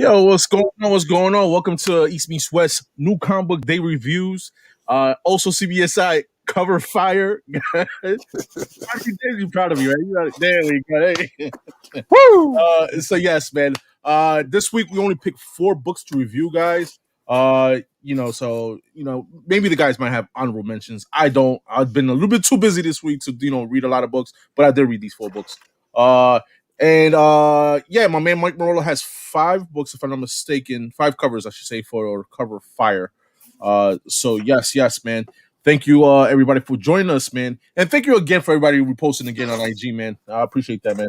Yo, what's going on? What's going on? Welcome to East Meets West New Comic Book Day Reviews. Also CBSI Cover Fire. You proud of me, right? There we go. Hey. Woo! So yes, man. This week we only picked 4 books to review, guys. Maybe the guys might have honorable mentions. I don't. I've been a little bit too busy this week to read a lot of books, but I did read these 4 books. My man Mike Morello has 5 books, if I'm not mistaken, 5 covers, I should say, for Cover Fire. So yes, man. Thank you, everybody, for joining us, man, and thank you again for everybody reposting again on IG, man. I appreciate that, man.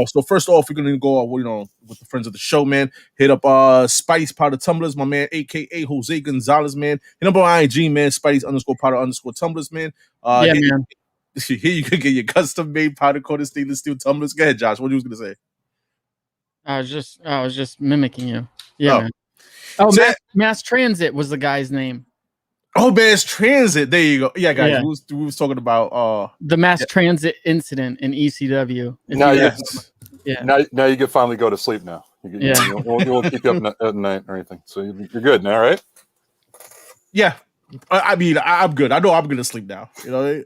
So first off, we're gonna go, with the friends of the show, man. Hit up Spidey's Powder Tumblers, my man, aka Jose Gonzalez, man. Hit up on IG, man. Spidey's _powder_ tumblers, man. Man. Here you can get your custom made powder coated stainless steel tumblers. Go ahead, Josh. What you was gonna say? I was just mimicking you. Yeah, man. Oh, Mass Transit was the guy's name. Oh, Mass Transit. There you go. Yeah, guys. Yeah. We was talking about the Mass Transit incident in ECW. Now you can finally go to sleep now. You won't keep you up at night or anything. So you're good now, right? Yeah. I mean, I'm good. I know I'm gonna sleep now. You know.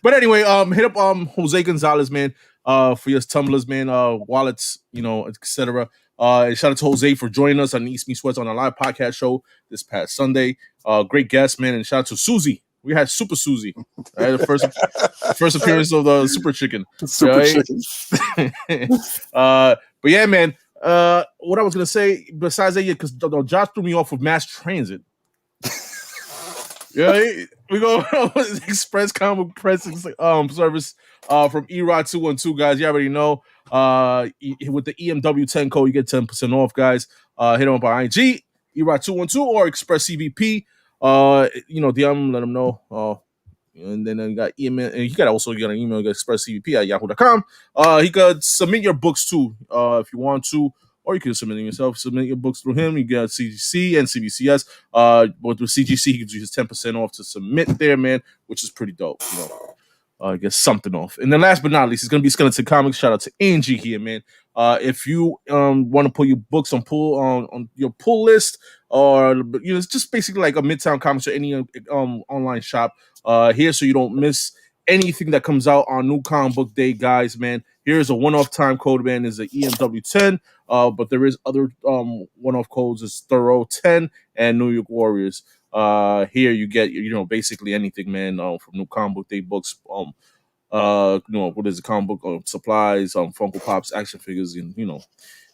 But anyway, hit up Jose Gonzalez, man, for your tumblers, man, wallets, etc. And shout out to Jose for joining us on East Meets West on a live podcast show this past Sunday. Great guest, man, and shout out to Susie. We had Super Susie, right? The first appearance of the Super Chicken. Chicken. But yeah, man. What I was gonna say besides that, because Josh threw me off with Mass Transit. Yeah, we go Express Comic Press service from EROD 212, guys. You already know. With the EmW 10 code, you get 10% off, guys. Hit them up on IG, EROD 212 or Express CVP. DM, let them know. And then you got email, and you got also get an email, expresscvp@yahoo.com. He could submit your books too, if you want to. Or you can submit it yourself. Submit your books through him. You get CGC and CBCS. But with CGC, he gives you his 10% off to submit there, man, which is pretty dope. Get something off. And then last but not least, it's going to be Skeleton Comics. Shout out to Angie here, man. If you want to put your books on your pull list, or it's just basically like a Midtown Comics or any online shop here, so you don't miss anything that comes out on New Comic Book Day, guys, man. Here's a one-off time code, man. Is the EmW 10. But there is other one-off codes is Thoro 10 and New York Warriors. Here you get basically anything, man, from New Comic Book Day books. What is the comic book supplies, Funko Pops, action figures, and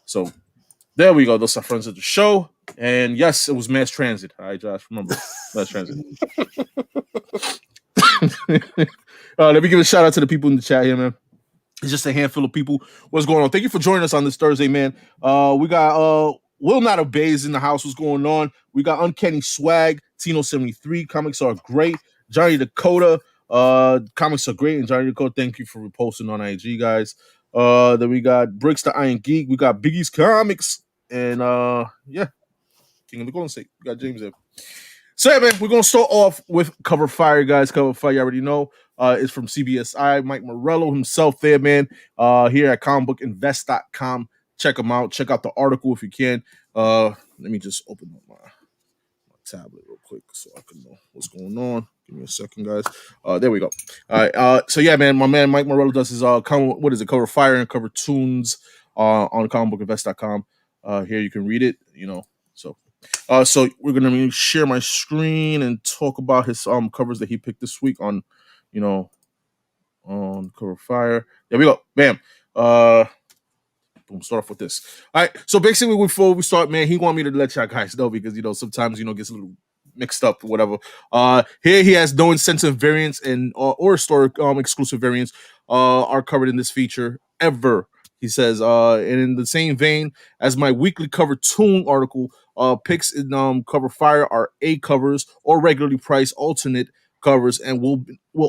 So there we go. Those are friends of the show. And yes, it was Mass Transit. All right, Josh, remember Mass Transit. Let me give a shout out to the people in the chat here, man. It's just a handful of people. What's going on? Thank you for joining us on this Thursday, man. We got Will Not Obey's in the house. What's going on? We got Uncanny Swag, Tino73. Comics are great. Johnny Dakota. Comics are great. And Johnny Dakota, thank you for reposting on IG, guys. Then we got Bricks the Iron Geek. We got Biggie's Comics. And King of the Golden State. We got James there. So yeah, man, we're gonna start off with Cover Fire, guys. Cover Fire, you already know. It's from CBSI, Mike Morello himself there, man. Here at comicbookinvest.com. Check them out. Check out the article if you can. Let me just open up my tablet real quick so I can know what's going on. Give me a second, guys. There we go. All right. So yeah, man, my man Mike Morello does his Cover Fire and Cover Tunes on comicbookinvest.com. Here you can read it, So we're gonna share my screen and talk about his covers that he picked this week on Cover Fire. There we go. Bam. Boom. Start off with this. All right. So basically, before we start, man, he wanted me to let y'all guys know because sometimes gets a little mixed up or whatever. Here he has no incentive variants and or store exclusive variants are covered in this feature ever. He says, and in the same vein as my weekly cover tune article, picks in Cover Fire are A covers or regularly priced alternate covers and will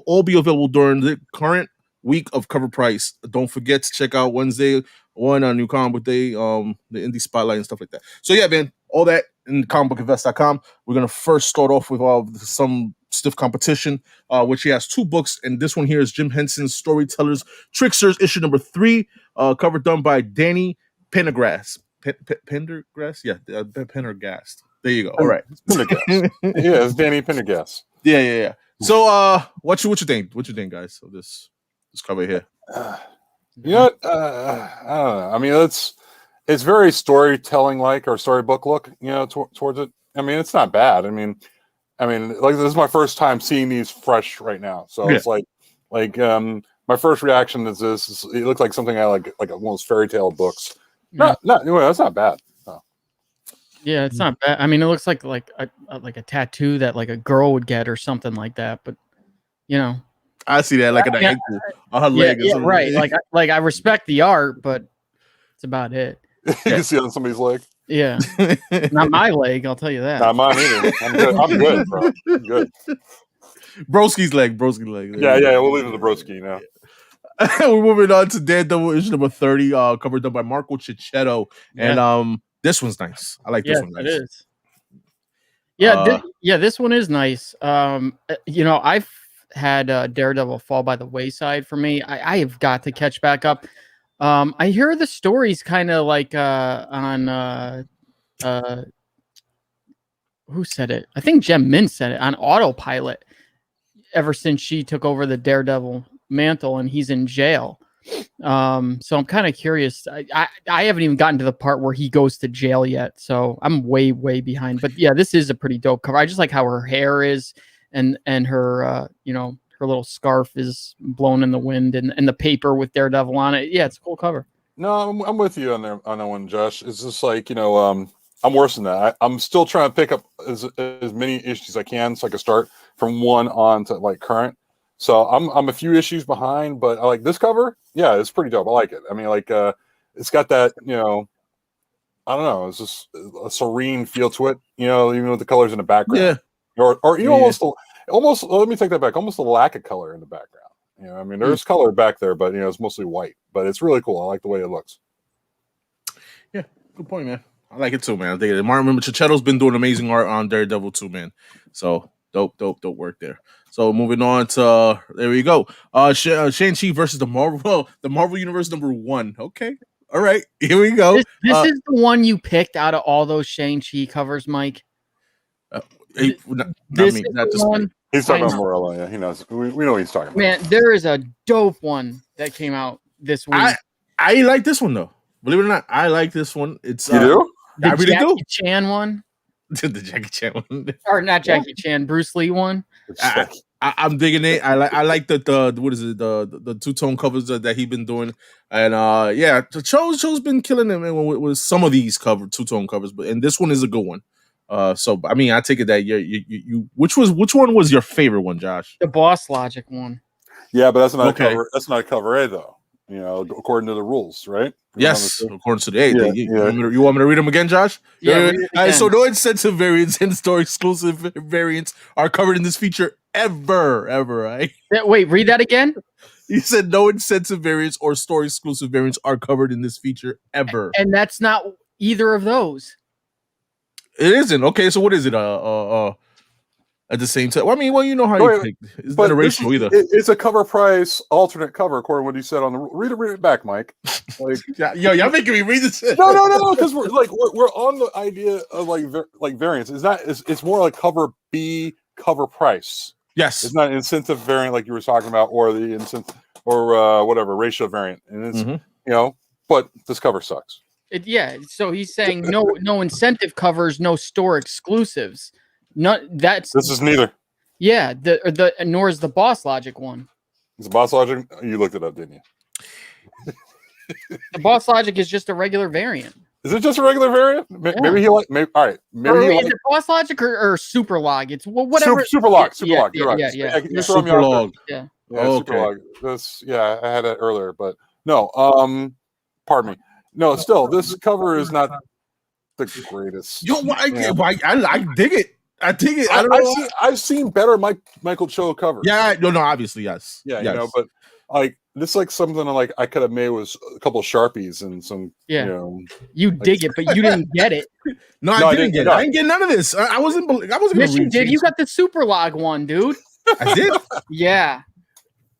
all be available during the current week of cover price. Don't forget to check out Wednesday one on New Comic Book Day, the Indie Spotlight and stuff like that. So yeah, man, all that in comicbookinvest.com. We're gonna first start off with some stiff competition, which he has 2 books, and this one here is Jim Henson's Storytellers Tricksters, issue number 3, cover done by Danny Pendergrass. Pendergast. Yeah, Pendergast. There you go. All right. Pendergast. Yeah, it's Danny Pendergast. Yeah. So, what you think? What you think, guys? Of this cover here? You know what? I don't know. I mean, it's very storytelling like or storybook look. You know, towards it. I mean, it's not bad. I mean, like this is my first time seeing these fresh right now, so it's like my first reaction is this. It looks like something I like one of those fairy tale books. Not anyway. That's not bad. No. Yeah, it's not bad. I mean, it looks like a tattoo that like a girl would get or something like that. But you know, I see that like an ankle on her leg. Yeah, right. Like I respect the art, but it's about it. You can see it on somebody's leg. Yeah, not my leg. I'll tell you that. Not mine either. I'm good, bro. I'm good. Broski's leg. Yeah. We'll leave it to Broski now. We're moving on to Daredevil issue number 30, covered done by Marco Cicchetto, and this one's nice. I like this one. Nice. It is. Yeah, this one is nice. You know, I've had Daredevil fall by the wayside for me. I have got to catch back up. I hear the stories kind of like on who said it? I think Jem Min said it on autopilot ever since she took over the Daredevil mantle and he's in jail. So I'm kind of curious. I haven't even gotten to the part where he goes to jail yet, so I'm way behind. But yeah, this is a pretty dope cover. I just like how her hair is and her you know, her little scarf is blown in the wind and the paper with Daredevil on it. Yeah, it's a cool cover. No, I'm with you on that one, Josh. It's just like, you know, I'm worse than that. I'm still trying to pick up as many issues as I can so I can start from 1 on to like current. So I'm a few issues behind, but I like this cover. Yeah, it's pretty dope. I like it. I mean, like it's got that, you know, I don't know, it's just a serene feel to it, you know, even with the colors in the background. Yeah. Or you know, almost let me take that back. Almost a lack of color in the background. You know, I mean, there's color back there, but you know, it's mostly white. But it's really cool. I like the way it looks. Yeah, good point, man. I like it too, man. I think remember Cicchetto's been doing amazing art on Daredevil too, man. So dope work there. So moving on to there we go. Shang-Chi versus the Marvel Universe number 1. Okay. All right. Here we go. This is the one you picked out of all those Shang-Chi covers, Mike. He's talking about Morello. Yeah, he knows. We know what he's talking about. Man, there is a dope one that came out this week. I like this one though. Believe it or not, I like this one. It's you do? The Jackie Chan one. The Jackie Chan one, or not Jackie Chan, Bruce Lee one. I'm digging it. I like the what is it, the two-tone covers that he's been doing, and yeah, Cho's been killing him with some of these two-tone covers, and this one is a good one. So I mean, I take it that you which one was your favorite one, Josh? The Boss Logic one. Yeah, but that's not a cover. That's not a cover A though. You know, according to the rules, right? Yes, according to the A. You want me to read them again, Josh? Yeah. So no incentive variants and store exclusive variants are covered in this feature ever, right? Wait, read that again. He said no incentive variants or store exclusive variants are covered in this feature ever. And that's not either of those. It isn't. Okay, so what is it? At the same time, well, I mean, you know how you pick. It's not a ratio either. It's a cover price alternate cover, according to what he said on the read it back, Mike. Like, y'all making me read this. No, because we're on the idea of like variants. It's more like cover B cover price. Yes, it's not an incentive variant like you were talking about, or the incentive or whatever ratio variant, and it's you know, but this cover sucks. So he's saying no incentive covers, no store exclusives. This is neither. Yeah, nor is the Boss Logic one. Is the Boss Logic? You looked it up, didn't you? The Boss Logic is just a regular variant. Is it just a regular variant? Maybe he all right. Maybe is it Boss Logic or Super Log? It's whatever. Super Log. You're right. Yeah. Super Log. Yeah. Super Log. I had it earlier, but no. Pardon me. No, still, this cover is not the greatest. I dig it. I dig it. I've seen better Michael Cho covers. Yeah, no, obviously, yes. Yeah, yes. You know, but like this, like something like I could have made was a couple of Sharpies and some. Yeah, you know, you dig it, but you didn't get it. No, I didn't get it. I didn't get none of this. I wasn't. Yes, you did. You got the Super Log one, dude. I did. Yeah.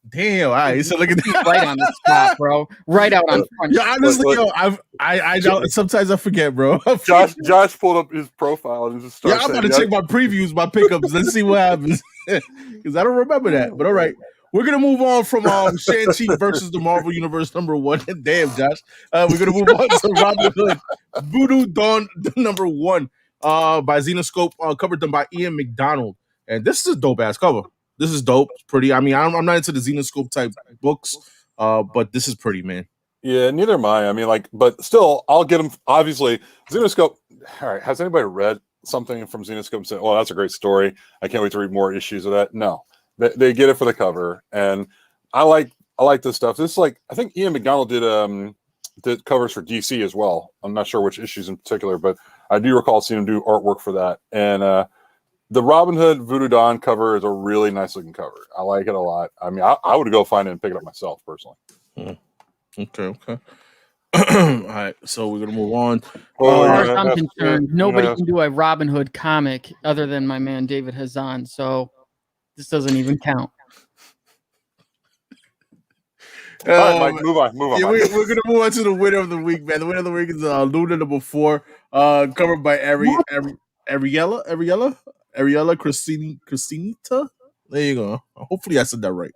Damn. All right. So look at that. Right on the spot, bro. Right out on front. Yeah, honestly, Look. I don't, sometimes I forget, bro. Josh pulled up his profile and just Yeah, started I'm about to saying, check my previews, my pickups. Let's see what happens. Because I don't remember that. But all right. We're gonna move on from Shang-Chi versus the Marvel Universe #1. Damn, Josh. We're gonna move on to Robin Hood Voodoo Dawn #1 by Xenoscope, covered done by Ian McDonald. And this is a dope ass cover. This is dope. It's pretty. I mean, I'm not into the Xenoscope type books, but this is pretty, man. Yeah, neither am I. I mean, like, but still, I'll get them. Obviously, Xenoscope. All right, has anybody read something from Xenoscope and said, "Oh, that's a great story. I can't wait to read more issues of that"? No, they get it for the cover, and I like this stuff. This is like, I think Ian McDonald did covers for DC as well. I'm not sure which issues in particular, but I do recall seeing him do artwork for that. And the Robin Hood Voodoo Dawn cover is a really nice looking cover. I like it a lot. I mean, I would go find it and pick it up myself personally. Okay. All right, so we're gonna move on. As far as I'm concerned, nobody can do a Robin Hood comic other than my man David Hazan, so this doesn't even count. All right, Mike, move on. Yeah, we're gonna move on to the winner of the week, man. The winner of the week is Luna #4, covered by Ariella Christinita. There you go. Hopefully I said that right.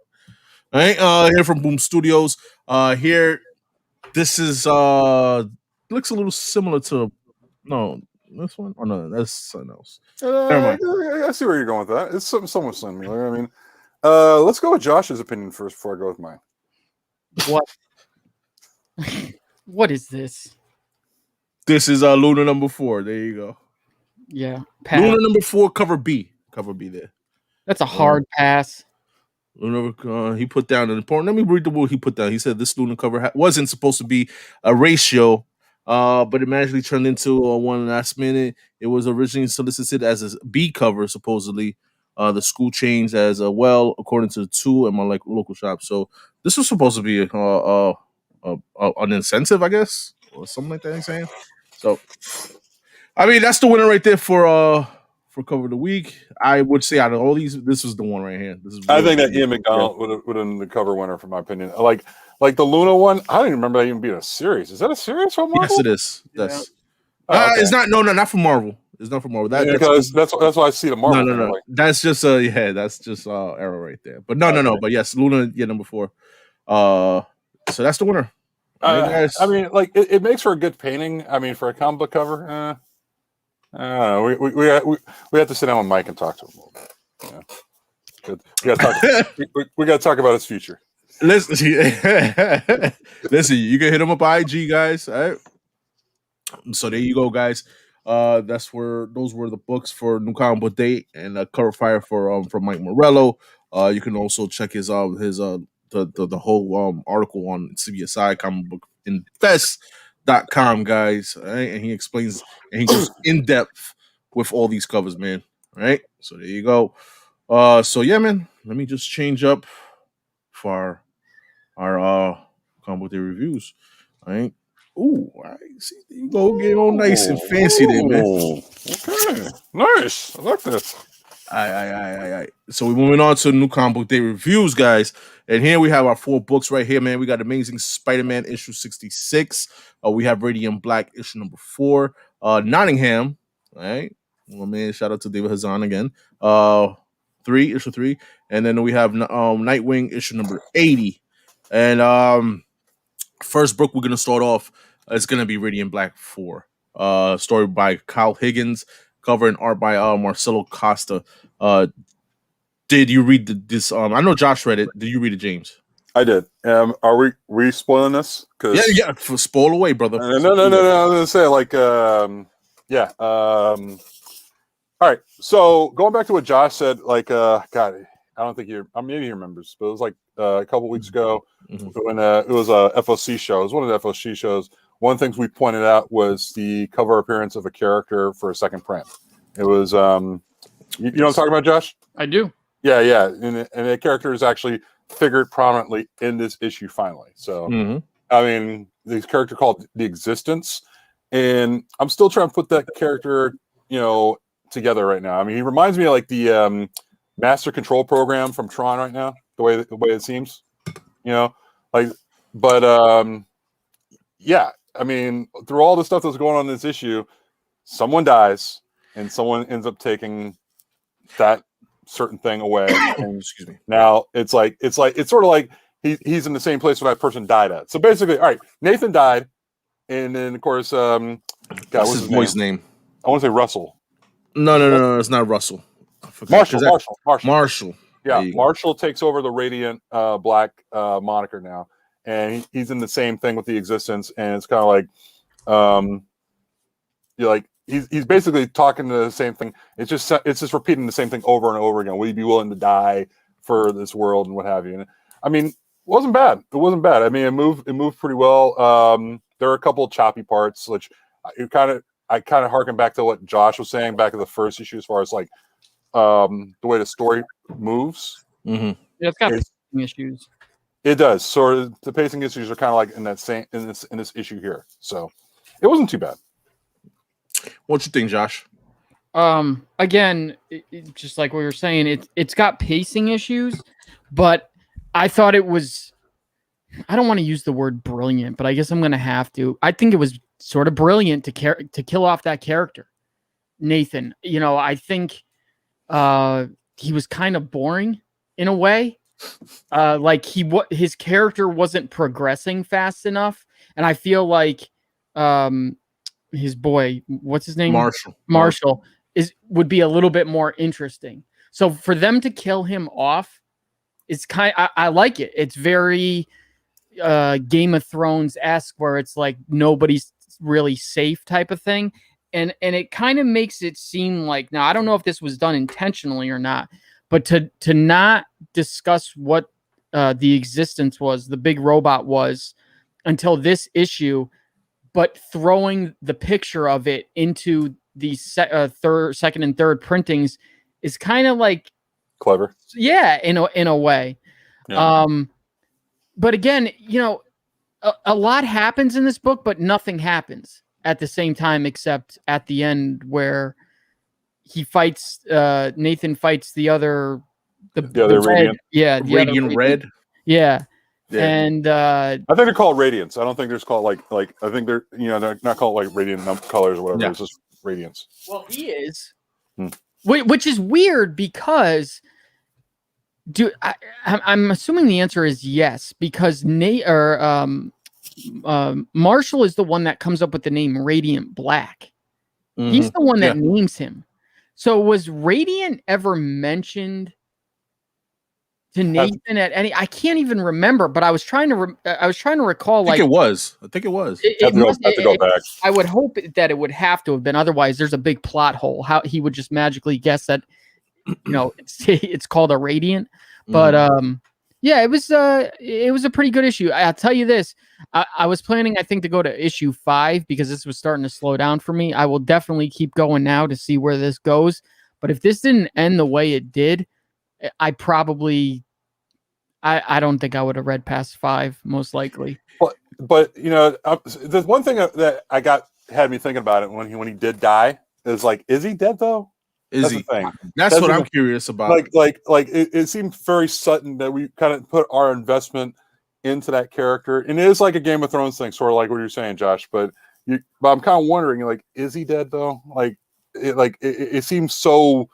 All right, here from Boom Studios. Here, this is looks a little similar to this one. Oh no, that's something else. Never mind. I see where you're going with that. It's something somewhat similar. I mean, let's go with Josh's opinion first before I go with mine. What? What is this? This is Luna #4. There you go. Yeah, pass. Luna #4, cover B. Cover B there. That's a hard pass. Luna, he put down an important. Let me read the word he put down. He said this Luna cover wasn't supposed to be a ratio, but it magically turned into one last minute. It was originally solicited as a B cover, supposedly. The school changed as well, according to the two at my local shop. So this was supposed to be an incentive, I guess, or something like that. I'm saying. So, I mean, that's the winner right there for cover of the week. I would say out of all these, this was the one right here. This is. I think that Ian McDonald would have been the cover winner, from my opinion. Like the Luna one, I don't even remember that even being a series. Is that a series from Marvel? Yes, it is. Yes. Yeah. It's not. No, not from Marvel. It's not from Marvel. That's why I see the Marvel. No. Like, that's just that's just Arrow right there. But no. But yes, Luna, #4. So that's the winner. I mean, like it makes for a good painting. I mean, for a comic book cover, we have to sit down with Mike and talk to him a little bit. Yeah. Good. We got to talk about his future. Listen, you can hit him up on IG, guys. All right. So there you go, guys. Those were the books for New Comic Book Day and cover fire from Mike Morello. You can also check his the whole article on CBSI Comic Book Invest.com, guys. Right? And he explains and he goes in depth with all these covers, man. All right. So there you go. So yeah, man. Let me just change up for our Comic Book Day reviews. All right. Ooh, all right. See, there you go. Get all nice and fancy there, man. Okay. Nice. I like this. All right. So we're moving on to New Comic Book Day reviews, guys. And here we have our 4 books right here, man. We got Amazing Spider-Man issue 66. We have Radiant Black issue #4. Nottingham, all right. Well, man, shout out to David Hazan again. issue 3. And then we have Nightwing issue #80. And first book we're gonna start off is gonna be Radiant Black 4. Story by Kyle Higgins, cover and art by Marcelo Costa. Did you read this? I know Josh read it. Did you read it, James? I did. Are we spoiling this? Yeah. Spoil away, brother. No. I was gonna say yeah. All right. So going back to what Josh said, God, I don't think maybe he remembers, but it was like a couple weeks ago when it was a FOC show. It was one of the FOC shows. One of the things we pointed out was the cover appearance of a character for a second print. It was, you know what I'm talking about, Josh? I do. Yeah. And the character is actually figured prominently in this issue finally. So, I mean, this character called The Existence. And I'm still trying to put that character, together right now. I mean, he reminds me of like the Master Control program from Tron right now. the way it seems, like. But yeah, I mean, through all the stuff that's going on in this issue, someone dies and someone ends up taking that certain thing away. And Excuse me. now it's sort of like he's in the same place where that person died at. So basically, all right, Nathan died, and then of course, What's his boy's name? I want to say Russell. No, it's not Russell. Marshall. Yeah, Marshall takes over the Radiant Black moniker now, and he's in the same thing with the Existence, and it's kind of like, you're like he's basically talking to the same thing. It's just repeating the same thing over and over again. Will you be willing to die for this world and what have you? And I mean, it wasn't bad. I mean, it moved pretty well. There are a couple of choppy parts, which I kind of harken back to what Josh was saying back in the first issue, as far as like the way the story moves. Mm-hmm. Yeah, it's got pacing issues. It does. So the pacing issues are kind of like in this issue here. So it wasn't too bad. What you think, Josh? Again, just like we were saying, it's got pacing issues, but I thought it was. I don't want to use the word brilliant, but I guess I'm going to have to. I think it was sort of brilliant to kill off that character, Nathan. I think he was kind of boring in a way. Like his character wasn't progressing fast enough, and I feel like his boy, what's his name? Marshall would be a little bit more interesting. So for them to kill him off, it's I like it. It's very Game of Thrones-esque, where it's like nobody's really safe type of thing. And it kind of makes it seem like, now I don't know if this was done intentionally or not, but to not discuss what the Existence was, the big robot was, until this issue, but throwing the picture of it into the second and third printings is kind of like clever. Yeah, in a way. Yeah. But again, a lot happens in this book, but nothing happens at the same time, except at the end where he fights. Nathan fights the other Radiant. Radiant Red. Yeah. And I think they're called Radiants. I don't think they're called like I think they're they're not called like Radiant colors or whatever. Yeah. It's just Radiants. Well, he is, which is weird because. I'm assuming the answer is yes, because Marshall is the one that comes up with the name Radiant Black. Mm-hmm. He's the one that names him. So was Radiant ever mentioned to Nathan at any? I can't even remember, but I was trying to recall. I think it was. I have to go back. I would hope that it would have to have been. Otherwise, there's a big plot hole. How he would just magically guess that. It's called a Radiant, but it was a pretty good issue. I'll tell you this, I was planning, I think, to go to issue 5 because this was starting to slow down for me. I will definitely keep going now to see where this goes, but if this didn't end the way it did, I don't think I would have read past 5, most likely. But there's one thing that had me thinking about it when he did die is like, is he dead though? Is he? That's what I'm curious about. Like it seemed very sudden that we kind of put our investment into that character, and it is like a Game of Thrones thing, sort of like what you're saying, Josh. But I'm kind of wondering, like, is he dead though? It seems so.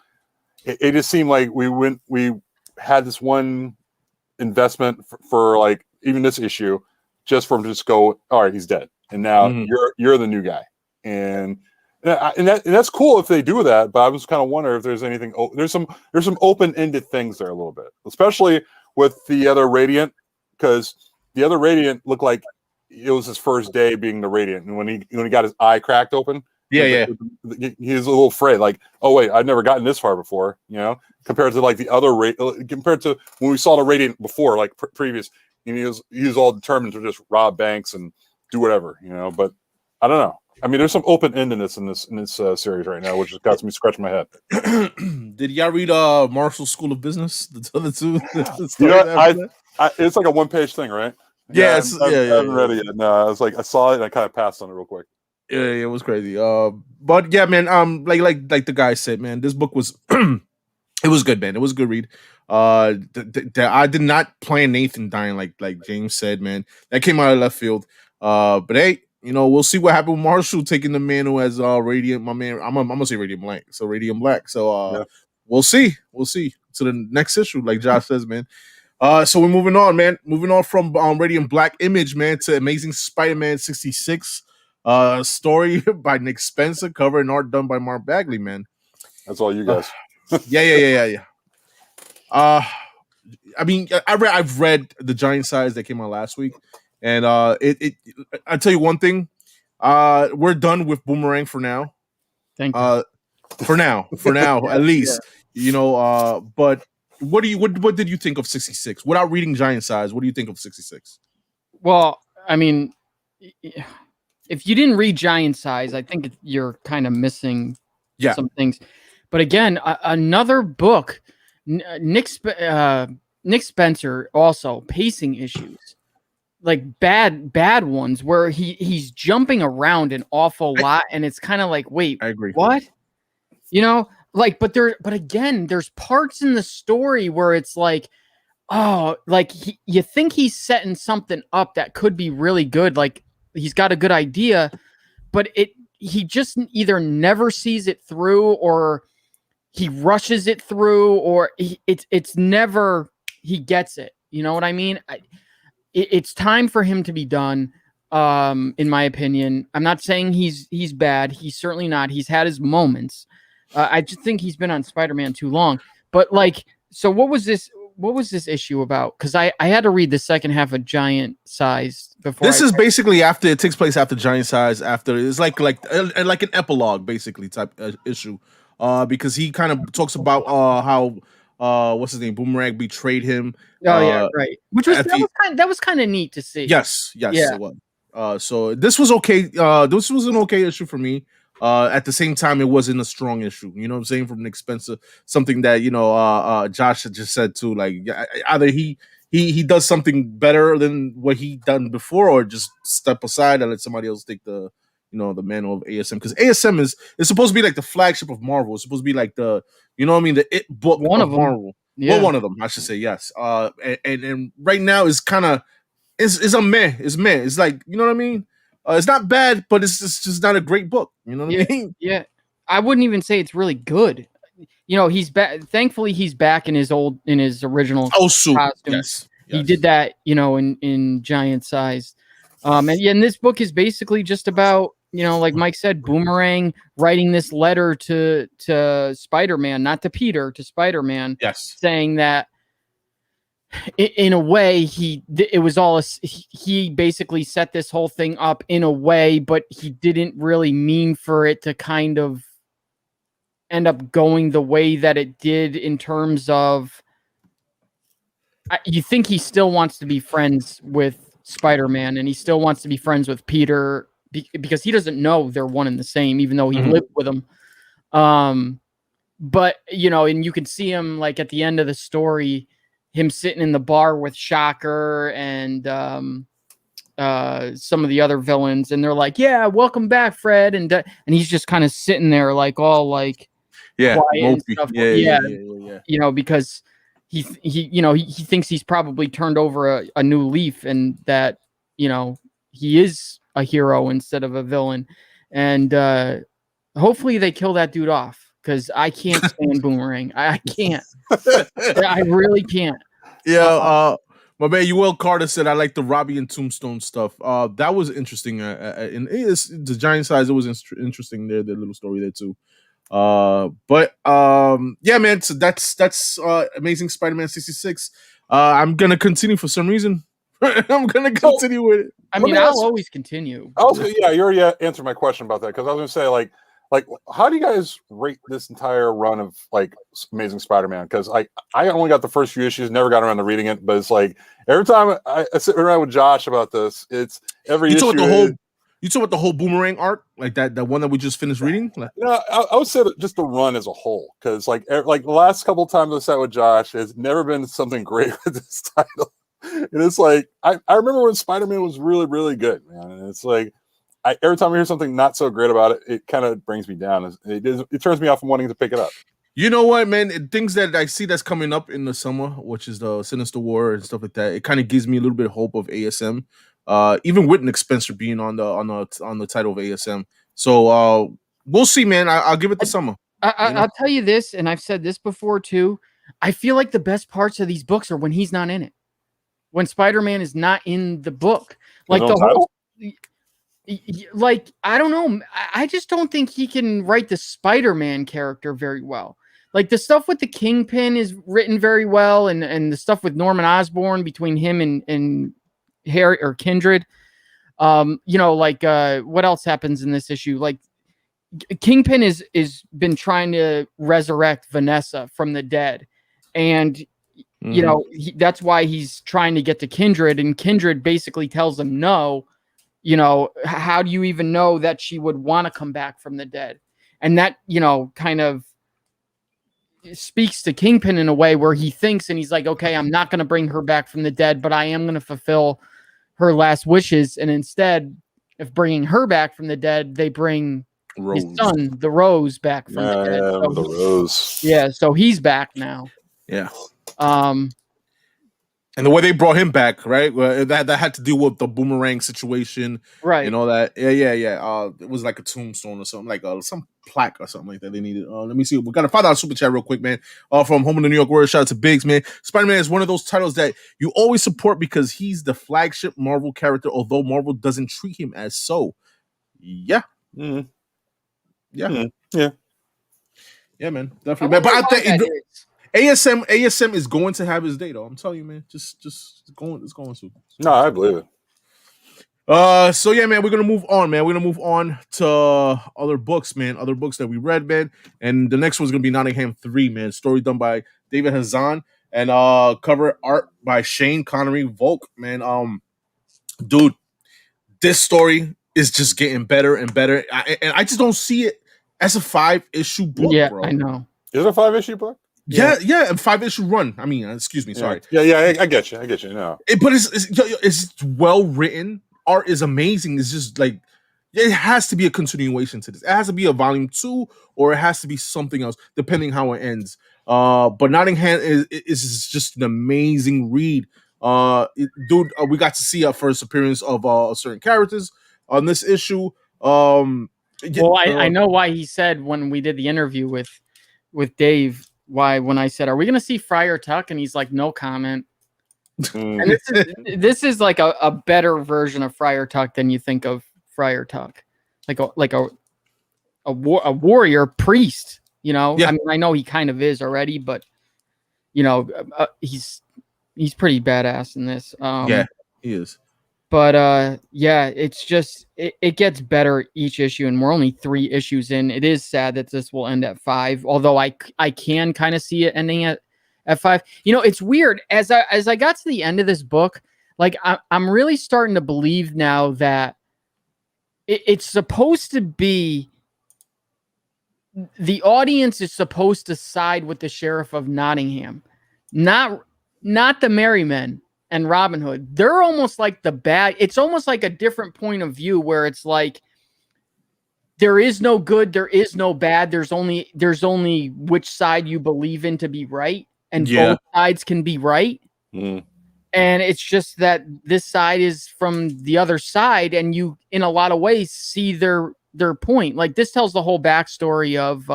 It just seemed like we had this one investment for like even this issue, just for him to just go, all right, he's dead, and now you're the new guy, and that's cool if they do that, but I was kind of wondering if there's anything. There's some open-ended things there a little bit, especially with the other Radiant, because the other Radiant looked like it was his first day being the Radiant, and when he got his eye cracked open, he was a little afraid. Like, oh wait, I've never gotten this far before, compared to like the other compared to when we saw the Radiant before, like previous, he was all determined to just rob banks and do whatever, But I don't know. I mean, there's some open-endedness in this series right now, which has got me scratching my head. Did y'all read Marshall's School of Business? The other two? It's like a one-page thing, right? I haven't read it yet. No, I saw it and I kind of passed on it real quick. Yeah, it was crazy. But yeah, man. Like the guy said, man, this book was, it was good, man. It was a good read. I did not plan Nathan dying like James said, man. That came out of left field. But hey, we'll see what happened with Marshall taking the mantle as Radiant. My man, I'm gonna say Radiant Black. So Radiant Black. So Yeah. we'll see. We'll see. To the next issue, like Josh says, man. So we're moving on, man. Moving on from Radiant Black Image, man, to Amazing Spider-Man 66. Story by Nick Spencer, cover and art done by Mark Bagley, man. That's all you guys. Yeah. I mean, I've read the Giant Size that came out last week, and I tell you one thing, we're done with Boomerang for now. Thank you. For now, at least, But what did you think of 66? Without reading Giant Size, what do you think of 66? Well, I mean, if you didn't read Giant Size, I think you're kind of missing some things. But again, another book, Nick Spencer, also pacing issues, like bad ones where he's jumping around an awful lot, and it's kind of like, wait, I agree. What? But again, there's parts in the story where it's like, you think he's setting something up that could be really good, like he's got a good idea, but he just either never sees it through, or he rushes it through, or it's never he gets it. You know what I mean? It's time for him to be done. In my opinion, I'm not saying he's bad. He's certainly not. He's had his moments. I just think he's been on Spider-Man too long. But so what was this? What was this issue about? Because I had to read the second half of Giant Size before. This is basically after it takes place after Giant Size. After it's like an epilogue basically type issue. Because he kind of talks about how what's his name, Boomerang betrayed him. Oh yeah, right. Which was that was kind of neat to see. Yes, yeah. It was. So this was okay. This was an okay issue for me. At the same time, it wasn't a strong issue. You know what I'm saying, from Nick Spencer. Something that Josh had just said too. Like either he does something better than what he done before, or just step aside and let somebody else take the the mantle of ASM, because ASM is supposed to be like the flagship of Marvel. It's supposed to be like the the it book of Marvel. Yeah. Well, one of them, I should say, yes. And right now is kind of it's a meh. It's meh. It's like, you know what I mean? It's not bad, but it's just not a great book. You know what I mean? Yeah. I wouldn't even say it's really good. He's back. Thankfully, he's back in his original costume. Yes. He did that, in Giant Size. And this book is basically just about, like Mike said, Boomerang writing this letter to Spider-Man, not to Peter, to Spider-Man. Yes. Saying that in a way he basically set this whole thing up in a way, but he didn't really mean for it to kind of end up going the way that it did, in terms of you think he still wants to be friends with Spider-Man, and he still wants to be friends with Peter because he doesn't know they're one and the same, even though he lived with him. But and you can see him like at the end of the story, him sitting in the bar with Shocker and some of the other villains, and they're like, "Yeah, welcome back, Fred," and he's just kind of sitting there like all like quiet and stuff. Yeah. Because he thinks he's probably turned over a new leaf, and that he is a hero instead of a villain, and hopefully they kill that dude off, because I can't stand Boomerang. I can't. I really can't. Yeah, my man, Yoel Carter said, "I like the Robbie and Tombstone stuff." That was interesting. And the Giant Size, it was interesting there. The little story there too. Yeah, man. So that's Amazing Spider-Man 66. I'm gonna continue for some reason. I'm gonna continue with it. I mean, I'll always continue. Yeah, you already answered my question about that, because I was gonna say like, how do you guys rate this entire run of like Amazing Spider-Man? Because I only got the first few issues, never got around to reading it, but it's like every time I sit around with Josh about this, it's every issue. You talk about the whole Boomerang art, like that one that we just finished reading? I would say that just the run as a whole, because like the last couple of times I sat with Josh, it's never been something great with this title. And it's like I remember when Spider-Man was really, really good, man. And it's like every time I hear something not so great about it, it kind of brings me down. It turns me off from wanting to pick it up. You know what, man? Things that I see that's coming up in the summer, which is the Sinister War and stuff like that, it kind of gives me a little bit of hope of ASM. Even with Nick Spencer being on the title of ASM. So we'll see, man. I'll give it the summer. I'll tell you this, and I've said this before too. I feel like the best parts of these books are when he's not in it. When Spider-Man is not in the book. Like the whole like, I don't know. I just don't think he can write the Spider-Man character very well. Like the stuff with the Kingpin is written very well, and the stuff with Norman Osborn between him and Harry or Kindred. You know, like what else happens in this issue? Like Kingpin is been trying to resurrect Vanessa from the dead, and you know that's why he's trying to get to Kindred, and Kindred basically tells him no. You know, how do you even know that she would want to come back from the dead? And that, you know, kind of speaks to Kingpin in a way where he thinks, and he's like, okay, I'm not going to bring her back from the dead, but I am going to fulfill her last wishes. And instead of bringing her back from the dead, they bring his son, the Rose, back from the dead. So the Rose. Yeah, so he's back now. Yeah. And the way they brought him back, right? That had to do with the boomerang situation, right? And all that. Yeah. It was like a tombstone or something, like some plaque or something like that they needed. Let me see. We got a $5 super chat real quick, man. From Home of the New York Warriors. Shout out to Biggs, man. Spider-Man is one of those titles that you always support because he's the flagship Marvel character, although Marvel doesn't treat him as so. Yeah. Mm-hmm. Yeah. Mm-hmm. Yeah, man. Definitely, man. But I think ASM is going to have his day, though. I'm telling you, man. It's going soon. No, I believe it. So yeah, man, we're gonna move on, man. We're gonna move on to other books, man. Other books that we read, man. And the next one's gonna be Nottingham 3, man. Story done by David Hazan and cover art by Shane Connery Volk, man. Dude, this story is just getting better and better. And I just don't see it as a 5-issue book, bro. I know. Is it a 5-issue book? Yeah, a 5-issue run. I mean, excuse me, sorry. Yeah, I get you. No, but it's well written. Art is amazing. It's just like it has to be a continuation to this. It has to be a volume 2, or it has to be something else, depending how it ends. But Nottingham is just an amazing read. Dude, we got to see our first appearance of certain characters on this issue. I know why he said when we did the interview with Dave. Why, when I said, are we going to see Friar Tuck? And he's like, no comment. And this is like a better version of Friar Tuck than you think of Friar Tuck. Like a warrior priest, you know? Yeah. I mean, I know he kind of is already, but you know, he's pretty badass in this. Yeah, he is. But yeah, it's just it gets better each issue, and we're only 3 issues in. It is sad that this will end at 5, although I can kind of see it ending at 5. You know, it's weird as I got to the end of this book, like I'm really starting to believe now that it's supposed to be the audience is supposed to side with the Sheriff of Nottingham, not the Merry Men and Robin Hood. They're almost like the bad. It's almost like a different point of view where it's like there is no good, there is no bad. There's only which side you believe in to be right, and both sides can be right. And it's just that this side is from the other side, and you, in a lot of ways, see their point. Like this tells the whole backstory of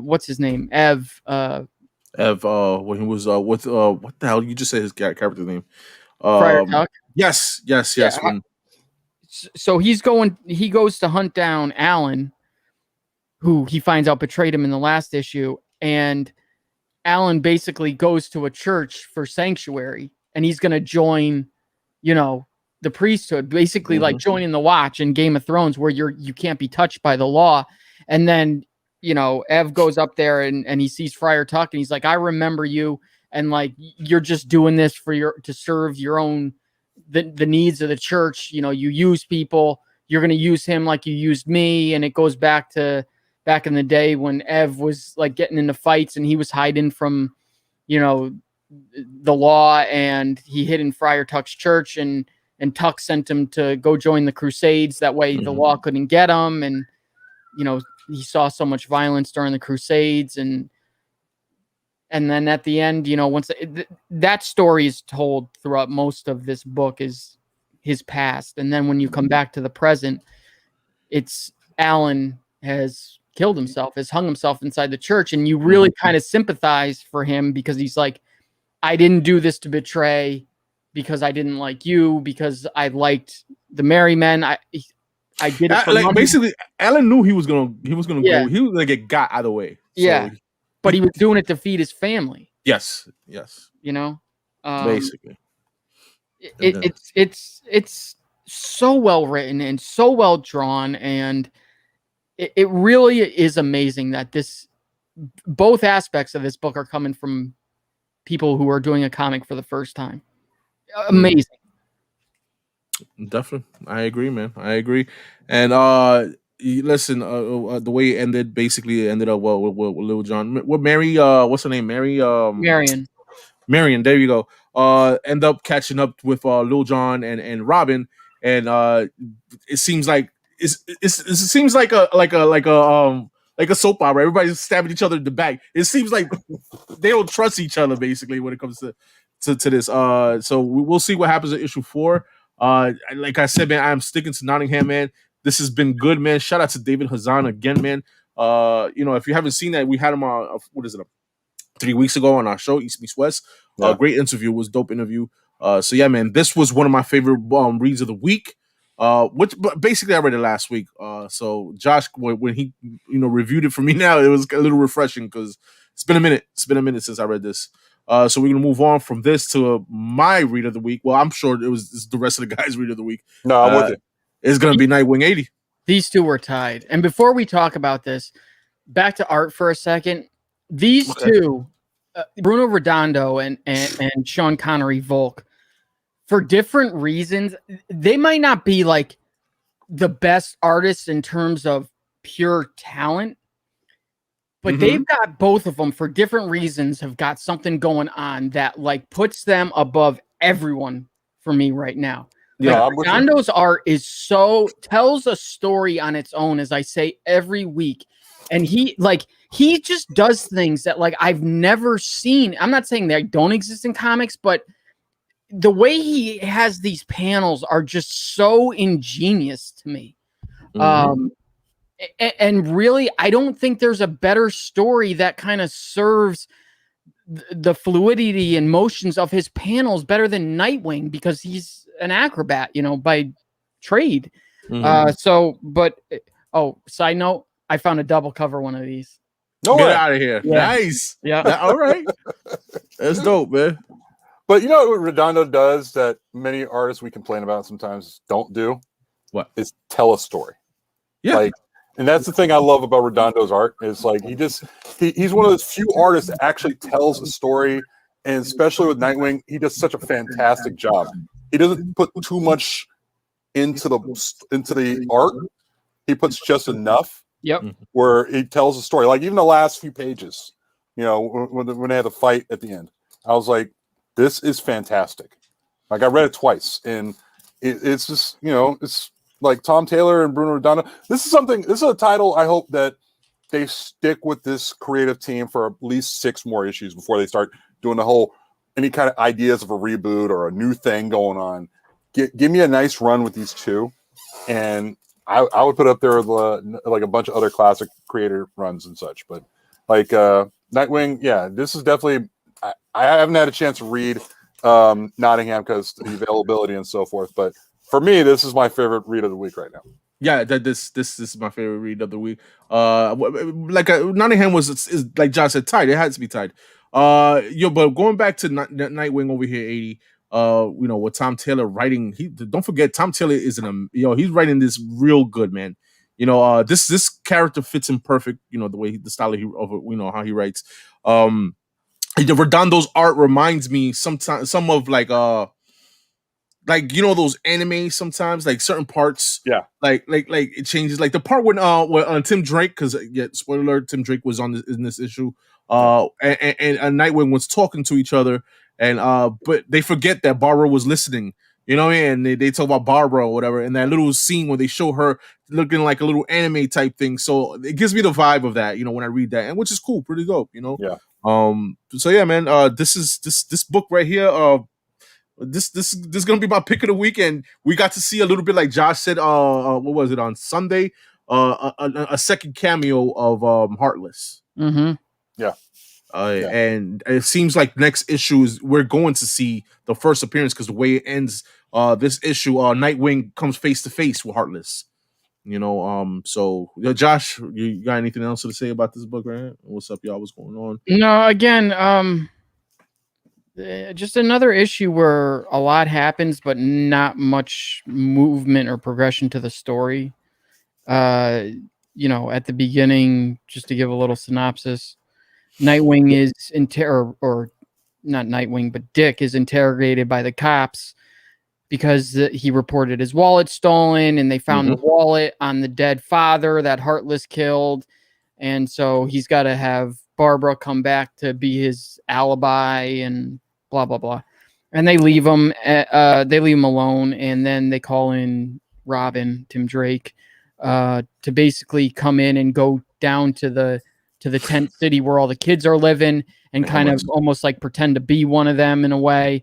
what's his name, Ev. When he was with what the hell you just said his character name? Friar Tuck. Yes. Yeah, so he goes to hunt down Alan, who he finds out betrayed him in the last issue, and Alan basically goes to a church for sanctuary, and he's going to join, you know, the priesthood, basically like joining the Watch in Game of Thrones, where you can't be touched by the law. And then, you know, Ev goes up there and he sees Friar Tuck, and he's like, I remember you, and like you're just doing this to serve your own the needs of the church. You know, you use people, you're going to use him like you used me. And it goes back in the day when Ev was like getting into fights and he was hiding from, you know, the law, and he hid in Friar Tuck's church, and Tuck sent him to go join the Crusades. That way the law couldn't get him. And, you know, he saw so much violence during the Crusades, and then at the end, once that story is told throughout most of this book is his past, and then when you come back to the present, it's Alan has killed himself, has hung himself inside the church, and you really kind of sympathize for him because he's like, I didn't do this to betray because I didn't like you, because I liked the merry men. I did it for like money. Basically, Alan knew he was gonna go. He was gonna get got out of the way. So Yeah, but he was doing it to feed his family. Yes. Basically, it's so well written and so well drawn, and it really is amazing that both aspects of this book are coming from people who are doing a comic for the first time. Amazing. Definitely. I agree, man. I agree. And listen, the way it ended, basically it ended up with Lil Jon. What Mary, what's her name? Marion, there you go. End up catching up with Lil Jon and Robin, and it seems like it seems like a soap opera. Everybody's stabbing each other in the back. It seems like they don't trust each other, basically, when it comes to this. So we'll see what happens in issue 4. Like I said, man, I'm sticking to Nottingham, man. This has been good, man. Shout out to David Hazan again, man. If you haven't seen that, we had him on 3 weeks ago on our show, East Meets West. Great interview, was dope interview. So yeah, man, this was one of my favorite reads of the week. Which basically I read it last week. So Josh, when he reviewed it for me now, it was a little refreshing because it's been a minute. It's been a minute since I read this. So we're gonna move on from this to my read of the week. Well, I'm sure it's the rest of the guys' read of the week. No, I'm with you. It's gonna be Nightwing 80. These two were tied. And before we talk about this, back to art for a second. These two, Bruno Redondo and Sean Connery Volk, for different reasons, they might not be like the best artists in terms of pure talent, but they've got, both of them for different reasons, have got something going on that like puts them above everyone for me right now. Yeah, Redondo's art tells a story on its own, as I say every week. And he just does things that like I've never seen. I'm not saying they don't exist in comics, but the way he has these panels are just so ingenious to me. And really, I don't think there's a better story that kind of serves the fluidity and motions of his panels better than Nightwing, because he's an acrobat, by trade. Side note, I found a double cover one of these. Get out of here. Yeah. Nice. Yeah. All right. That's dope, man. But you know what Redondo does that many artists we complain about sometimes don't do? What? Is tell a story. Yeah. And that's the thing I love about Redondo's art is like he's one of those few artists that actually tells a story, and especially with Nightwing, he does such a fantastic job. He doesn't put too much into the art. He puts just enough. Yep. Where he tells a story. Like even the last few pages, when they had the fight at the end, I was like, this is fantastic. Like I read it twice, and it's just it's like Tom Taylor and Bruno Redondo. This is a title I hope that they stick with this creative team for at least 6 more issues before they start doing the whole any kind of ideas of a reboot or a new thing going on. Give me a nice run with these two, and I would put up there like a bunch of other classic creator runs and such. But like Nightwing, yeah, this is definitely. I haven't had a chance to read Nottingham because the availability and so forth, but for me, this is my favorite read of the week right now. Yeah, this is my favorite read of the week. Nottingham is like John said, tied. It had to be tied. But going back to Nightwing over here, 80. With Tom Taylor writing, don't forget Tom Taylor is he's writing this real good, man. This character fits him perfect. The way the style how he writes. Redondo's art reminds me some of those anime sometimes, like certain parts. Yeah. Like it changes. Like the part when Tim Drake, because spoiler alert, Tim Drake was in this issue. And Nightwing was talking to each other, and but they forget that Barbara was listening You know what I mean? And they talk about Barbara or whatever, and that little scene where they show her looking like a little anime type thing. So it gives me the vibe of that, when I read that, and which is cool, pretty dope, Yeah. So yeah, man, this book right here, this is gonna be my pick of the week, and we got to see a little bit, like Josh said, what was it on Sunday? A second cameo of Heartless. Mm-hmm. Yeah. And it seems like next issue we're going to see the first appearance, because the way it ends this issue, Nightwing comes face to face with Heartless. So Josh, you got anything else to say about this book, right? What's up, y'all? What's going on? No, again, just another issue where a lot happens, but not much movement or progression to the story. At the beginning, just to give a little synopsis, Nightwing is or not Nightwing, but Dick is interrogated by the cops because he reported his wallet stolen, and they found the wallet on the dead father that Heartless killed. And so he's got to have Barbara come back to be his alibi and blah, blah, blah. And they leave him alone. And then they call in Robin, Tim Drake, to basically come in and go down to the tent city where all the kids are living, and kind of almost like pretend to be one of them in a way,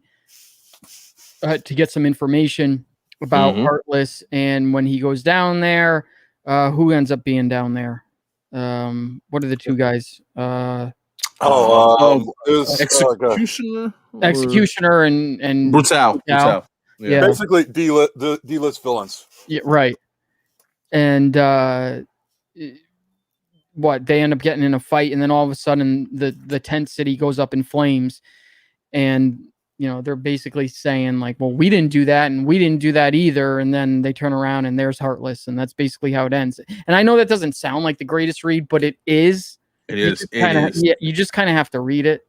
to get some information about Heartless. And when he goes down there, who ends up being down there? What are the two guys? It was Executioner and Brutal. Yeah. Basically D-list villains. Yeah, right. And they end up getting in a fight, and then all of a sudden the tent city goes up in flames, and they're basically saying like, well, we didn't do that, and we didn't do that either. And then they turn around and there's Heartless, and that's basically how it ends. And I know that doesn't sound like the greatest read, but it is. It is. Yeah, you just kind of have to read it.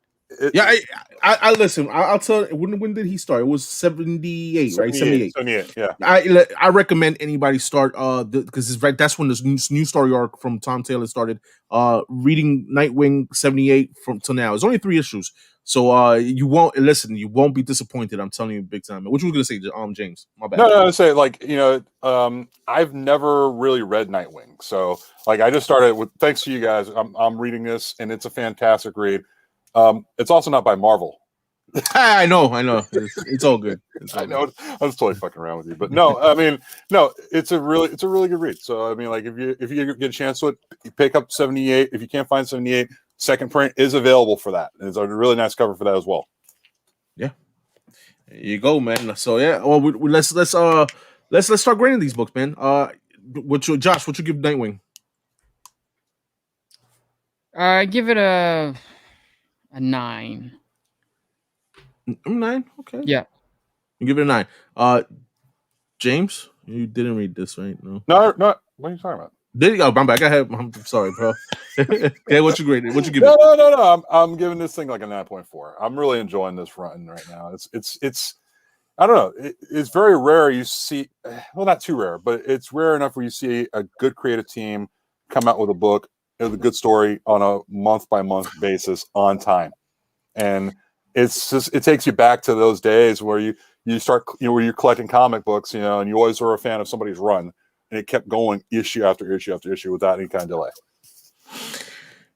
I listen. I'll tell you, when did he start? It was 78, right? 78. Yeah. I recommend anybody start because it's right. That's when this new story arc from Tom Taylor started. Reading Nightwing 78 from till now. It's only 3 issues, so you won't be disappointed. I'm telling you, big time. What you were gonna say, James? My bad. No, I say I've never really read Nightwing, so like I just started with. Thanks to you guys, I'm reading this, and it's a fantastic read. It's also not by Marvel. I know. It's all good. I know. I'm just totally fucking around with you, but no. I mean, no. It's a really good read. So I mean, like if you get a chance to it, you pick up 78. If you can't find 78, second print is available for that. And it's a really nice cover for that as well. Yeah, there you go, man. So yeah, well, let's start grading these books, man. Josh? What you give Nightwing? I give it a 9. 9? Okay. Yeah. You give it a 9. James, you didn't read this, right? No. What are you talking about? Did you? Oh, I'm back. I'm sorry, bro. Okay, what you graded? What you give it? No. I'm giving this thing like a 9.4. I'm really enjoying this run right now. It's I don't know. It's very rare you see. Well, not too rare, but it's rare enough where you see a good creative team come out with a book with a good story on a month-by-month basis on time, and it's just it takes you back to those days where you start where you're collecting comic books, and you always were a fan of somebody's run, and it kept going issue after issue after issue without any kind of delay.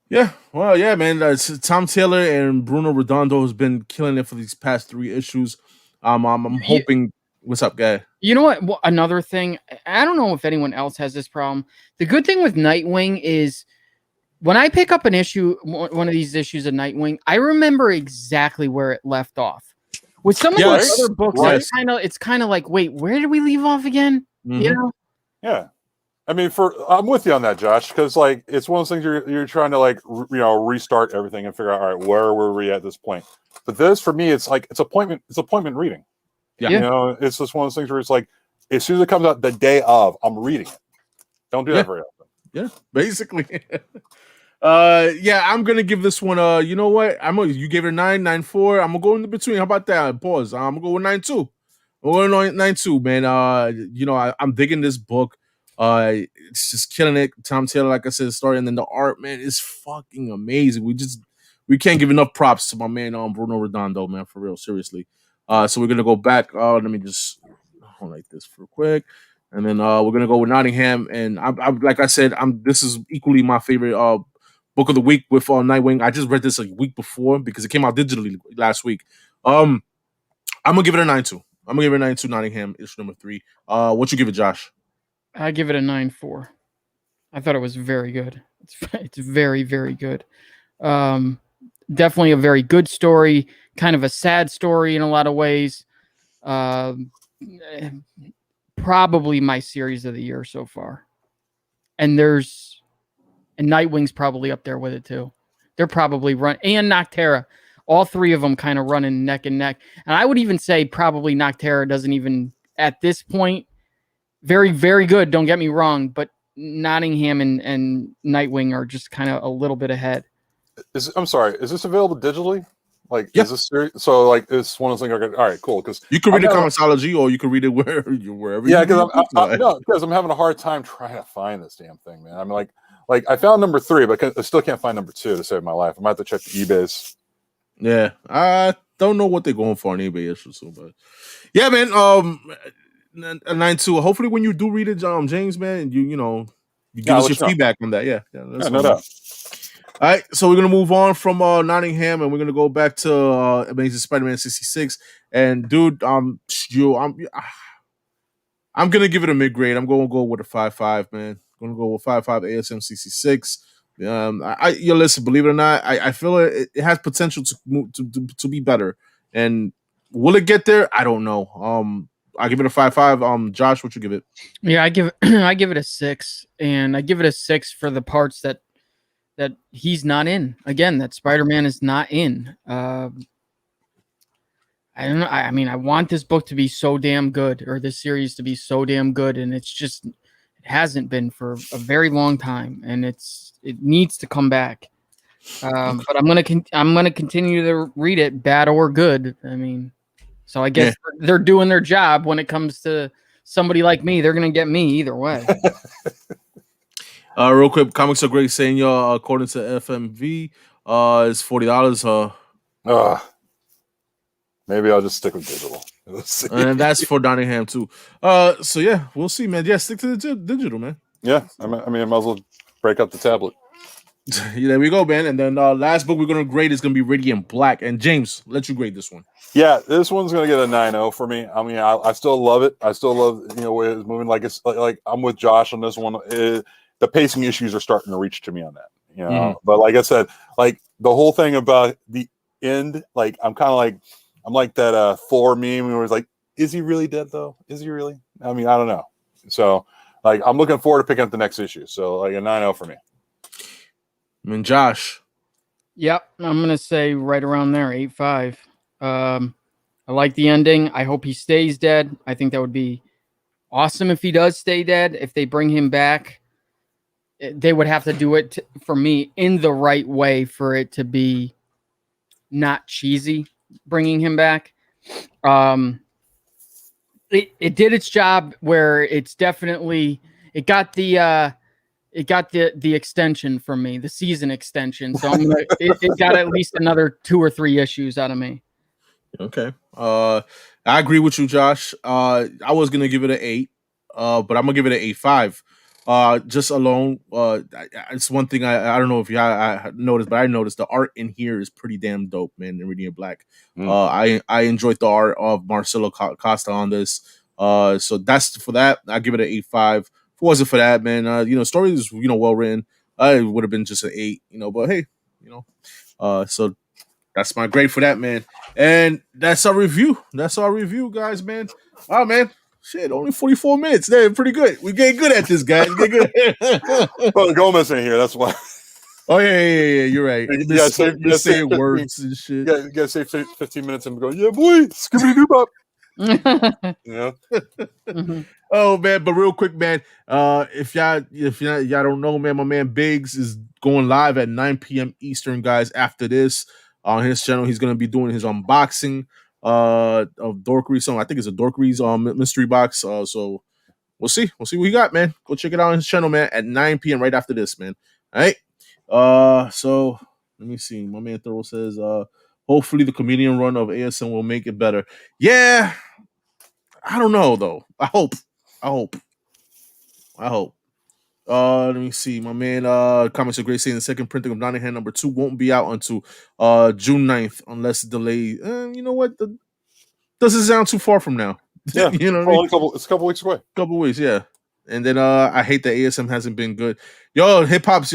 Yeah, well, yeah, man. Tom Taylor and Bruno Redondo has been killing it for these past 3 issues. I'm hoping. What's up, guy? You know what? Well, another thing, I don't know if anyone else has this problem. The good thing with Nightwing is, when I pick up an issue, one of these issues of Nightwing, I remember exactly where it left off. With some of those other books, it's kind of like, wait, where did we leave off again? Mm-hmm. Yeah. I mean, I'm with you on that, Josh, because like it's one of those things you're trying to like restart everything and figure out, all right, where were we at this point? But this, for me, it's like it's appointment reading. Yeah. It's just one of those things where it's like as soon as it comes out the day of, I'm reading it. Don't do that very often. Yeah, basically. I'm gonna give this one you know what? You gave it a 9.4. I'm gonna go in the between. How about that? Pause. I'm gonna go with 9.2. I'm going 9.2, man. I'm digging this book. It's just killing it. Tom Taylor, like I said, the story, and then the art, man, is fucking amazing. We can't give enough props to my man Bruno Redondo, man, for real, seriously. So we're gonna go back. Let me just hold like this real quick, and then we're gonna go with Nottingham. And I'm like I said, this is equally my favorite book of the week with Nightwing. I just read this a week before because it came out digitally last week. I'm gonna give it a 9.2. I'm gonna give it a 9.2. Nottingham issue number 3. What you give it, Josh? I give it a 9.4. I thought it was very good. It's very, very good. Definitely a very good story, kind of a sad story in a lot of ways. Probably my series of the year so far. And Nightwing's probably up there with it too. They're probably and Noctera. All three of them kind of running neck and neck. And I would even say probably Noctera doesn't even, at this point, very, very good. Don't get me wrong, but Nottingham and Nightwing are just kind of a little bit ahead. I'm sorry. Is this available digitally? Like, yeah. Is this series? So, like, it's one of those things. All right, cool. Because you can read it Comixology, or you can read it wherever. Yeah, because I'm having a hard time trying to find this damn thing, man. I'm like I found number 3, but I still can't find number 2 to save my life. I might have to check the eBays. Yeah, I don't know what they're going for on eBay issues, but yeah, man. A 9.2. Hopefully, when you do read it, James, man, you give us your feedback on that. Yeah, no doubt. All right, so we're gonna move on from Nottingham, and we're gonna go back to Amazing Spider-Man 66. And dude, I'm gonna give it a mid grade. I'm gonna go with a 5.5, man. I'm gonna go with 5.5 ASM 66. Listen, believe it or not, I feel it has potential to be better. And will it get there? I don't know. I give it a 5.5. Josh, what you give it? Yeah, I give it a 6, and I give it a 6 for the parts that he's not in. Again, that Spider-Man is not in. I don't know. I mean, I want this book to be so damn good, or this series to be so damn good, and it hasn't been for a very long time, and it needs to come back. But I'm gonna continue to read it, bad or good. I mean, so I guess they're doing their job when it comes to somebody like me. They're gonna get me either way. Real quick, Comics Are Great saying according to FMV, it's $40. Maybe I'll just stick with digital. And that's for Nottingham too. So yeah, we'll see, man. Yeah, stick to the digital, man. Yeah, I mean, I might as well break up the tablet. There we go, man. And then last book we're gonna grade is gonna be Radiant Black. And James, let you grade this one. Yeah, this one's gonna get a 9.0 for me. I mean, I still love it. I still love where it's moving. Like it's like I'm with Josh on this one. The pacing issues are starting to reach to me on that. But like I said, like the whole thing about the end, like I'm like that Thor meme where it's like, is he really dead though? Is he really? I mean, I don't know. So like I'm looking forward to picking up the next issue. So like a 9.0 for me. I mean, Josh. Yep, I'm gonna say right around there, 8.5. I like the ending. I hope he stays dead. I think that would be awesome if he does stay dead. If they bring him back, they would have to do it for me in the right way for it to be not cheesy. Bringing him back, it did its job where it's definitely it got the extension from me, the season extension. So it got at least another 2 or 3 issues out of me. Okay. I agree with you, Josh. I was gonna give it an 8, but I'm gonna give it an 8.5. Just alone, it's one thing I don't know if I noticed, but I noticed the art in here is pretty damn dope, man. In Radiant Black, I enjoyed the art of Marcelo Costa on this. So that's for that. I give it an 8.5. If it wasn't for that, man, story is well written. It would have been just an 8, But hey, so that's my grade for that, man. And that's our review. Guys, man. Oh man. Shit, only 44 minutes. They're pretty good. We getting good at this, guys. Get good. Well, Gomez in here. That's why. Oh yeah. You're right. You gotta say words and shit. You gotta say 15 minutes and go, yeah, boy, skibbity doo bop. Oh man, but real quick, man. If y'all don't know, man, my man Biggs is going live at 9 p.m. Eastern, guys. After this, on his channel, he's gonna be doing his unboxing of Dorkery. So I think it's a Dorkery's mystery box. So we'll see what he got, man. Go check it out on his channel, man, at 9 p.m. right after this, man. All right. So let me see. My man Thoro says, hopefully the comedian run of ASM will make it better. Yeah. I don't know though. I hope. Let me see. My man comments are great saying the second printing of Nottingham #2 won't be out until June 9th unless delayed. You know what? Doesn't sound too far from now. Yeah, you know what I mean? it's a couple weeks away. Couple weeks, yeah. And then I hate that ASM hasn't been good. Yo, hip hop's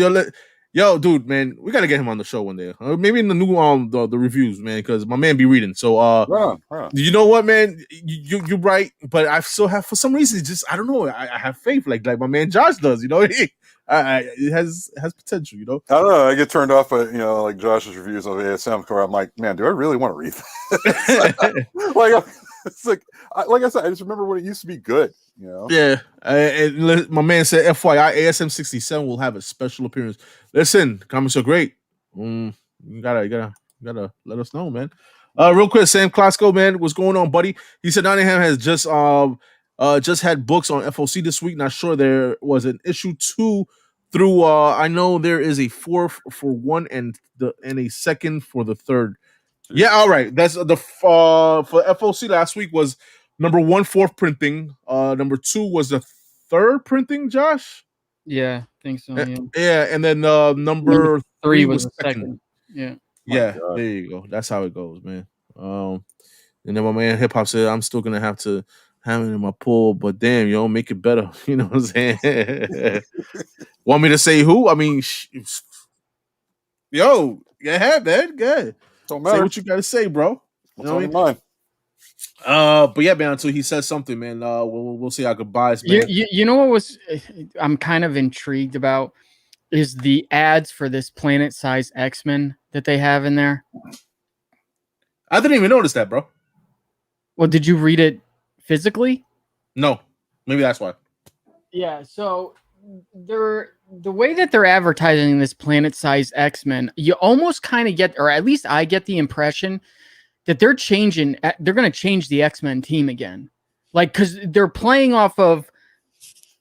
yo, dude, man, we gotta get him on the show one day. Maybe in the new the reviews, man, because my man be reading. So Right on. You know what, man? You're right, but I still have, for some reason, just I don't know. I have faith, like my man Josh does. You know, it has potential. You know, I don't know. I get turned off by like Josh's reviews of ASM, where I'm like, man, do I really want to read this? like it's like I said, I just remember when it used to be good. You know? Yeah. And my man said, FYI, ASM 67 will have a special appearance. Listen, comments are great. You gotta let us know, man. Real quick, Sam Klasko, man, what's going on, buddy? He said Nottingham has just had books on FOC this week. Not sure there was an issue 2 through. I know there is a 4th for 1 and a second for the 3rd. Yeah, all right. That's the for FOC last week was number 1 4th printing. Number 2 was the 3rd printing. Josh. Yeah, I think so. Yeah, and then number 3 was second. Yeah. Yeah, there you go. That's how it goes, man. And then my man Hip Hop said, I'm still gonna have to have it in my pool, but damn, make it better. You know what I'm saying? Want me to say who? I mean, yo, yeah, man, good. Don't matter. Say what you gotta say, bro. What's on your mind? But yeah, man. Until he says something, man. We'll see our goodbyes, man. You know what I'm kind of intrigued about is the ads for this planet-size X-Men that they have in there. I didn't even notice that, bro. Well, did you read it physically? No, maybe that's why. Yeah. So the way that they're advertising this planet-size X-Men, you almost kind of get, or at least I get the impression that they're going to change the X-Men team again. Like, because they're playing off of,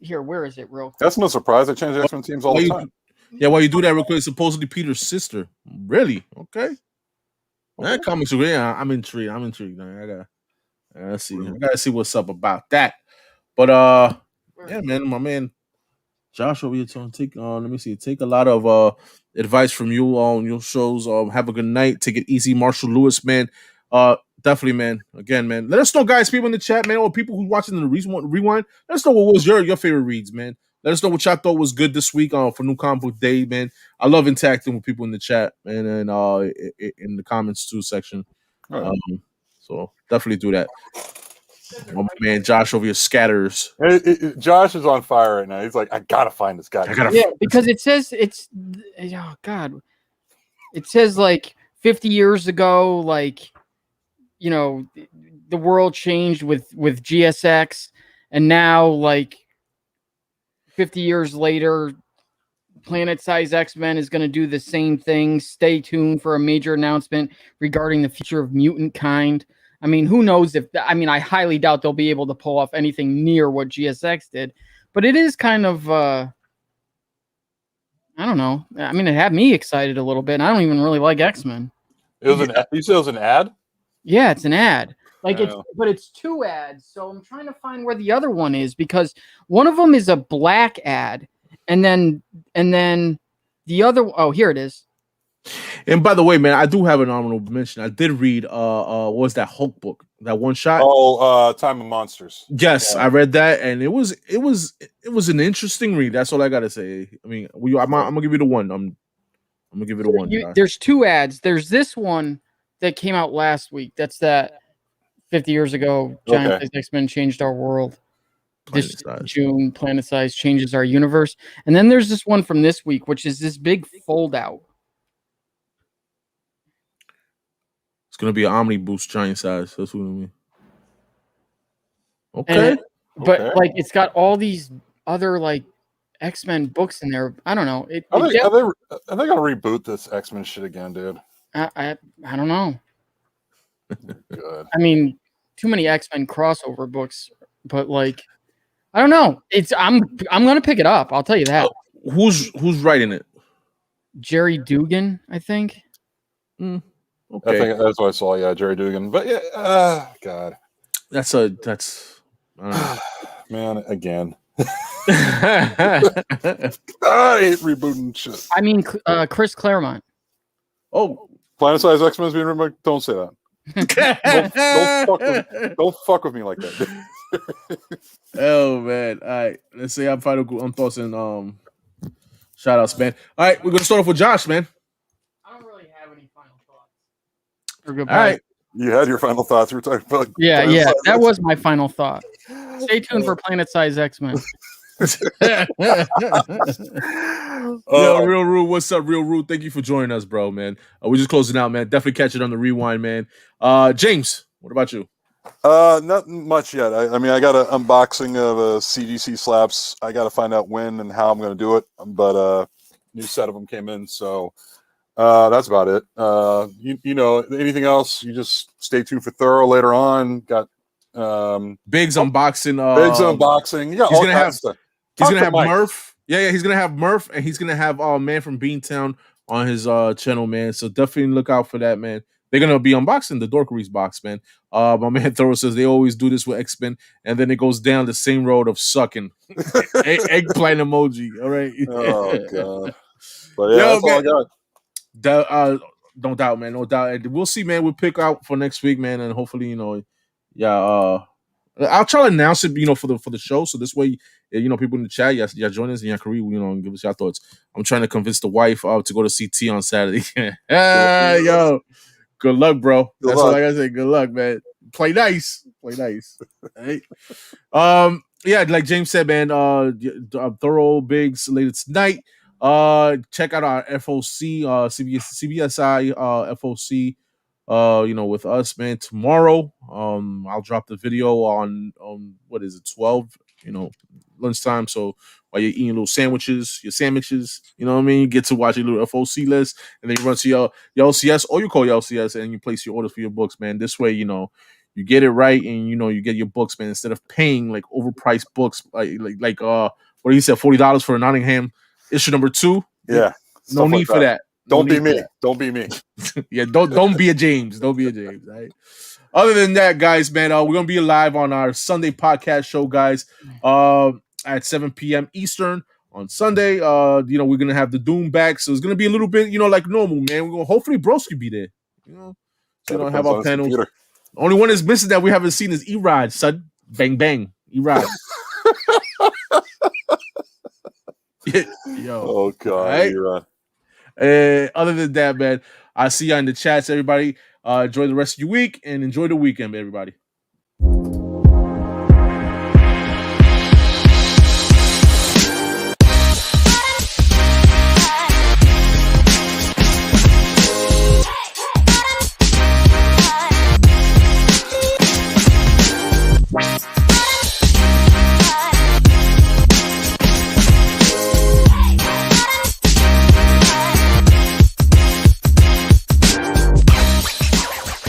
here, where is it real quick? That's no surprise. They change the X-Men teams all the time. Yeah, while you do that real quick, supposedly Peter's sister. Really? Okay. That comics are great. I'm intrigued. Man. I gotta see what's up about that. But yeah, man, my man Josh over here take let me see. Take a lot of advice from you on your shows. Have a good night. Take it easy, Marshall Lewis, man. Definitely, man. Again, man. Let us know, guys, people in the chat, man, or people who watching the rewind. Let us know what was your favorite reads, man. Let us know what y'all thought was good this week for New Comic Book Day, man. I love interacting with people in the chat, man, and in the comments too section. Right. So definitely do that. My man Josh over here scatters. Josh is on fire right now. He's like, I gotta find this guy. Because it says oh god, it says like 50 years ago, like the world changed with GSX, and now like 50 years later, planet-size X-Men is going to do the same thing. Stay tuned for a major announcement regarding the future of mutant kind. I mean, who knows I highly doubt they'll be able to pull off anything near what GSX did, but it is kind of, I don't know. I mean, it had me excited a little bit, and I don't even really like X-Men. You said it was an ad? Yeah, it's an ad. But it's 2 ads, so I'm trying to find where the other one is, because one of them is a black ad, and then the other, here it is. And by the way, man, I do have an honorable mention. I did read what was that Hulk book, that one shot? Time of Monsters. Yes, I read that, and it was an interesting read. That's all I gotta say. I mean, I'm gonna give you the one. I'm gonna give you the one. There's 2 ads. There's this one that came out last week. That's that 50 years ago, Giant X-Men changed our world. This June, Planet Size changes our universe. And then there's this one from this week, which is this big fold out. It's gonna be an Omni Boost Giant Size. That's what I mean. Okay. But like, it's got all these other like X-Men books in there. I don't know. Are they gonna reboot this X-Men shit again, dude? I don't know. Good. I mean, too many X-Men crossover books, but like, I don't know. I'm gonna pick it up. I'll tell you that. Who's writing it? Jerry Dugan, I think. Okay. I think that's what I saw. Yeah, Jerry Dugan. But yeah, God, that's Man, again. I I hate rebooting shit. I mean, Chris Claremont. Oh, Planet-Size X-Men is being remade. Don't say that. Don't fuck with me like that. Oh man! All right, let's say our final thoughts and shout outs, man. All right, we're gonna start off with Josh, man. I don't really have any final thoughts. All right, You had your final thoughts. You were talking about Yeah, Planet-Size that X-Men. was my final thought. Stay tuned for Planet Size X-Men. Yo, Real Rude, what's up, Real Rude? Thank you for joining us, bro, man. We're just closing out, man. Definitely catch it on the rewind, man. James, what about you? Not much yet. I mean, I got an unboxing of a CGC slaps. I got to find out when and how I'm going to do it. But new set of them came in, so that's about it. You know, anything else? You just stay tuned for Thoro later on. Got Biggs unboxing. Biggs unboxing. Yeah, he's all gonna kinds have. of stuff. He's Talk gonna to have Mike. Murph. Yeah, he's gonna have Murph, and he's gonna have Man from Beantown on his channel, man. So definitely look out for that, man. They're gonna be unboxing the Dorkeries box, man. My man Thoro says they always do this with X-Men, and then it goes down the same road of sucking. Eggplant emoji. All right. Oh god. But yeah, that's all I got. No doubt, man. No doubt. And we'll see, man. We'll pick out for next week, man, and hopefully, you know, yeah. I'll try to announce it, you know, for the show, so this way, you know, people in the chat, yeah, join us and yeah, you know, and give us your thoughts. I'm trying to convince the wife to go to CT on Saturday. Yo, good luck, bro. That's all I gotta say. Good luck, man. Play nice. Right? Yeah, like James said, man. Thorough Biggs later tonight. Check out our FOC, CBSI, FOC. You know, with us, man. Tomorrow, I'll drop the video on what is it, 12, you know, lunchtime. So while you're eating your sandwiches, you know what I mean, you get to watch your little FOC list, and then you run to your LCS, or you call your LCS, and you place your orders for your books, man. This way, you know, you get it right, and you know, you get your books, man, instead of paying like overpriced books, like what do you say, $40 for a Nottingham issue number 2. Yeah, no need for that. Don't be me. Don't be me. Yeah, don't be a James. Don't be a James. Right. Other than that, guys, man, we're gonna be live on our Sunday podcast show, guys, at 7 p.m. Eastern on Sunday. You know, we're gonna have the Doom back, so it's gonna be a little bit, you know, like normal, man. We're gonna hopefully Broski be there. You know, so we don't have our panels. The only one is missing that we haven't seen is Erod, son. Bang bang, Erod. Yo. Oh god, right? Erod. Other than that, man, I'll see you in the chats, everybody. Enjoy the rest of your week and enjoy the weekend, everybody.